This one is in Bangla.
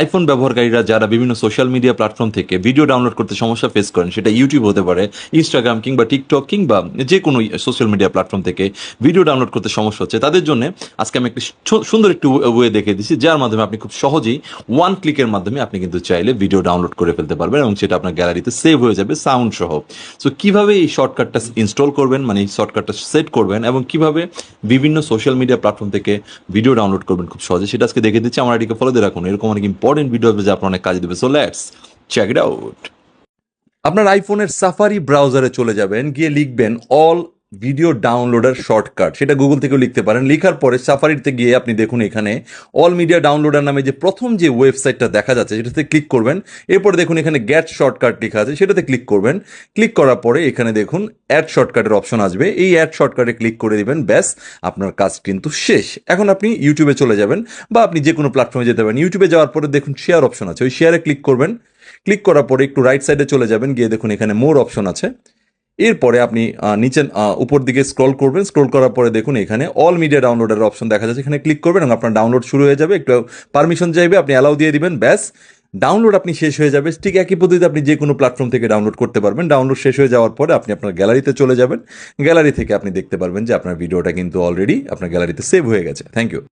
আইফোন ব্যবহারকারীরা যারা বিভিন্ন সোশ্যাল মিডিয়া প্ল্যাটফর্ম থেকে ভিডিও ডাউনলোড করতে সমস্যা ফেস করেন, সেটা ইউটিউব হতে পারে, ইনস্টাগ্রাম কিংবা টিকটক কিংবা যে কোনো সোশ্যাল মিডিয়া প্ল্যাটফর্ম থেকে ভিডিও ডাউনলোড করতে সমস্যা হচ্ছে, তাদের জন্য আজকে আমি একটি সুন্দর একটু ওয়ে দেখিয়ে দিচ্ছি, যার মাধ্যমে আপনি খুব সহজেই ওয়ান ক্লিকের মাধ্যমে আপনি কিন্তু চাইলে ভিডিও ডাউনলোড করে ফেলতে পারবেন এবং সেটা আপনার গ্যালারিতে সেভ হয়ে যাবে সাউন্ড সহ। সো কীভাবে এই শর্টকাটটা ইনস্টল করবেন, মানে এই শর্টকাটটা সেট করবেন এবং কিভাবে বিভিন্ন সোশ্যাল মিডিয়া প্ল্যাটফর্ম থেকে ভিডিও ডাউনলোড করবেন খুব সহজে, সেটা আজকে দেখে দিচ্ছি। আমার এটিকে ফলো দিয়ে রাখুন, এরকম অনেক ইম্পর্টেন্ট ভিডিও হবে যা আপনার অনেক কাজে দেবে। So let's check it out. আপনার আইফোনের সাফারি ব্রাউজারে চলে যাবেন, গিয়ে লিখবেন অল ভিডিও ডাউনলোডার শর্টকাট, সেটা গুগল থেকেও লিখতে পারেন। লিখার পরে সাফারিতে গিয়ে আপনি দেখুন এখানে অল মিডিয়া ডাউনলোডার নামে যে প্রথম যে ওয়েবসাইটটা দেখা যাচ্ছে সেটাতে ক্লিক করবেন। এরপরে দেখুন এখানে গেট শর্টকাট লেখা আছে, সেটাতে ক্লিক করবেন। ক্লিক করার পরে এখানে দেখুন অ্যাড শর্টকাটের অপশন আসবে, এই অ্যাড শর্টকাটে ক্লিক করে দিবেন, ব্যাস আপনার কাজ কিন্তু শেষ। এখন আপনি ইউটিউবে চলে যাবেন বা আপনি যে কোনো প্ল্যাটফর্মে যেতে পারেন। ইউটিউবে যাওয়ার পরে দেখুন শেয়ার অপশন আছে, ওই শেয়ারে ক্লিক করবেন। ক্লিক করার পরে একটু রাইট সাইডে চলে যাবেন, গিয়ে দেখুন এখানে মোর অপশন আছে। এরপরে আপনি নিচে উপর দিকে স্ক্রল করবেন। স্ক্রল করার পরে দেখুন এখানে অল মিডিয়া ডাউনলোডের অপশন দেখা যাচ্ছে, এখানে ক্লিক করবেন এবং আপনার ডাউনলোড শুরু হয়ে যাবে। একটু পারমিশন চাইবে, আপনি অ্যালাউ দিয়ে দিবেন, ব্যাস ডাউনলোড আপনি শেষ হয়ে যাবে। ঠিক একই পদ্ধতিতে আপনি যে কোনো প্ল্যাটফর্ম থেকে ডাউনলোড করতে পারবেন। ডাউনলোড শেষ হয়ে যাওয়ার পরে আপনি আপনার গ্যালারিতে চলে যাবেন। গ্যালারি থেকে আপনি দেখতে পারবেন যে আপনার ভিডিওটা কিন্তু অলরেডি আপনার গ্যালারিতে সেভ হয়ে গেছে। Thank you.